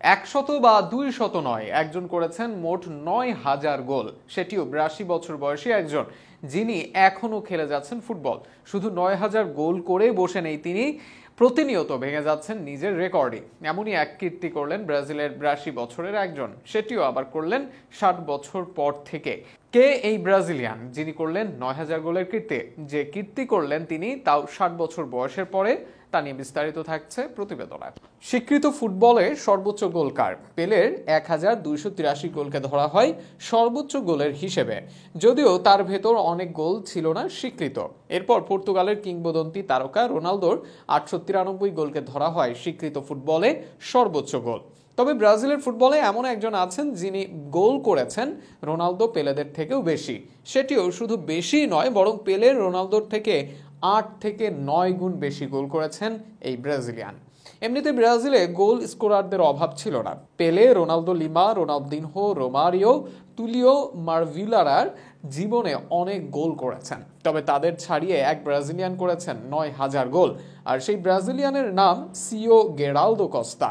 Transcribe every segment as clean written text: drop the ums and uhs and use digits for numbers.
একশত বা ২০০ নয়, একজন করেছেন মোট ৯,০০০ গোল, সেটিও ৮২ বছর বয়সী একজন যিনি এখনো খেলে যাচ্ছেন ফুটবল। শুধু ৯,০০০ গোল করে বসে নেই তিনি, প্রতিনিয়ত ভেঙে যাচ্ছেন নিজের রেকর্ডই। এমনই এক কীর্তি করলেন ব্রাজিলের ৮২ বছরের একজন, সেটিও আবার করলেন ৬০ বছর পর থেকে। কে এই ব্রাজিলিয়ান যিনি করলেন ৯,০০০ গোলের কীর্তি? যে কীর্তি করলেন তিনি, তাও ৬০ বছর বয়সের পরে, তা নিয়ে বিস্তারিত থাকছে প্রতিবেদনে। স্বীকৃত ফুটবলে সর্বোচ্চ গোল কার? পেলের ১,২৮৩ গোলকে ধরা হয় সর্বোচ্চ গোলের হিসেবে, যদিও তার ভেতর অনেক গোল ছিল না স্বীকৃত। এরপর পর্তুগালের কিংবদন্তি তারকা রোনালদোর ৮৯৩ গোলকে ধরা হয় স্বীকৃত ফুটবলে সর্বোচ্চ গোল। তবে ব্রাজিলের ফুটবলে এমন একজন আছেন যিনি গোল করেছেন রোনালদো পেলেদের থেকেও বেশি। সেটিও শুধু বেশি নয়, বরং পেলের রোনালদোর থেকে ৮ থেকে ৯ গুণ বেশি গোল করেছেন এই ব্রাজিলিয়ান। এমনিতে ব্রাজিলে গোল স্কোরারদের অভাব ছিল না। পেলে, রোনালদো লিমা, রোনালদিনহো, রোমারিও, তুলিও মার্ভিলারার জীবনে অনেক গোল করেছেন। তবে তাদের ছাড়িয়ে এক ব্রাজিলিয়ান করেছেন ৯,০০০ গোল, আর সেই ব্রাজিলিয়ানের নাম Seu Geraldo Costa.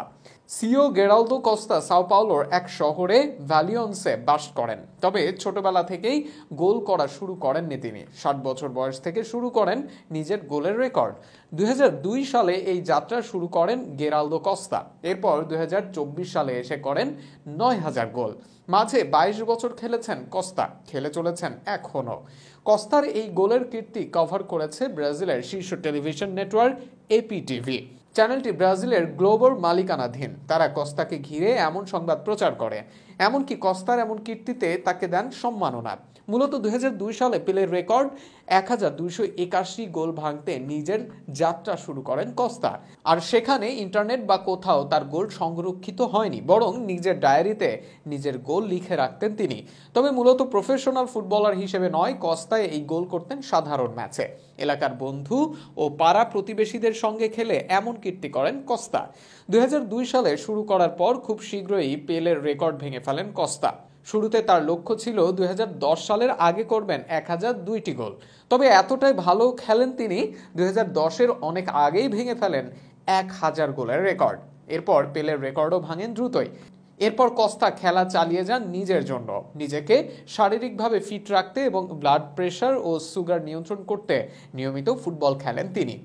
Seu Geraldo Costa সাও পাওলোর এক শহরে ভ্যালিয়ন্সে বাস করেন। তবে ছোটবেলা থেকেই গোল করা শুরু করেননি তিনি। ৬০ বছর বয়স থেকে শুরু করেন নিজের গোলের রেকর্ড। ২০০২ সালে এই যাত্রা শুরু করেন গেরালদো কস্তা। এরপর ২০২৪ সালে এসে করেন ৯,০০০ গোল। মাঝে ২২ বছর খেলেছেন কস্তা, খেলে চলেছেন এখনো। কস্তার এই গোলের কীর্তি কভার করেছে ব্রাজিলের শীর্ষ টেলিভিশন নেটওয়ার্ক এপিটিভি। চ্যানেলটি ব্রাজিলের গ্লোবোর মালিকানাধীন। তারা কস্তাকে ঘিরে এমন সংবাদ প্রচার করে, এমনকি কস্তার এমন কীর্তিতে তাকে দেন সম্মাননা। মূলত ২০০২ সালে পেলের রেকর্ড ১,২৮১ গোল ভাঙতে নিজের যাত্রা শুরু করেন কস্তা। আর সেখানে ইন্টারনেট বা কোথাও তার গোল সংরক্ষিত হয়নি, বরং নিজের ডায়েরিতে নিজের গোল লিখে রাখতেন তিনি। তবে মূলত প্রফেশনাল ফুটবলার হিসেবে নয়, কস্তায় এই গোল করতেন সাধারণ ম্যাচে। এলাকার বন্ধু ও পাড়া প্রতিবেশীদের সঙ্গে খেলে এমন কীর্তি করেন কস্তা। ২০০২ সালে শুরু করার পর খুব শীঘ্রই পেলের রেকর্ড ভেঙে ফেলেন কস্তা। শুরুতে তার লক্ষ্য ছিল ২০১০ সালের আগে করবেন ১,০০২টি গোল। তবে এতটাই ভালো খেলেন তিনি, ২০১০-এর অনেক আগেই ভেঙে ফেলেন ১,০০০ গোলের রেকর্ড। এরপর পেলের রেকর্ডও ভাঙেন দ্রুতই। এরপর কস্তা খেলা চালিয়ে যান নিজের জন্য, নিজেকে শারীরিকভাবে ফিট রাখতে এবং ব্লাড প্রেশার ও সুগার নিয়ন্ত্রণ করতে নিয়মিত ফুটবল খেলেন তিনি।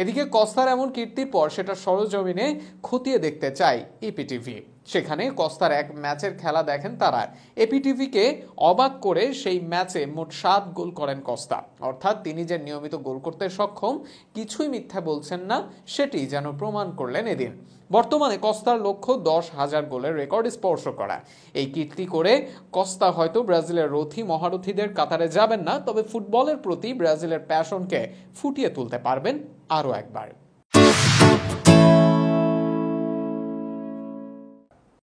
এদিকে কস্তার এমন কীর্তির পর সেটা সরজমিনে খতিয়ে দেখতে চায় এপিটিভি। সেখানে কস্তার এক ম্যাচের খেলা দেখেন তারা। এপিটিভিকে অবাক করে সেই ম্যাচে মোট ৭ গোল করেন কস্তা। অর্থাৎ তিনি যে নিয়মিত গোল করতে সক্ষম, কিছুই মিথ্যা বলছেন না, সেটি যেন প্রমাণ করলেন এদিন। বর্তমানে কস্তার লক্ষ্য ১০,০০০ গোলের রেকর্ড স্পর্শ করা। এই কীর্তি করে কস্তা হয়তো ব্রাজিলের রথী মহারথীদের কাতারে যাবেন না, তবে ফুটবলের প্রতি ব্রাজিলের প্যাশনকে ফুটিয়ে তুলতে পারবেন আরও একবার।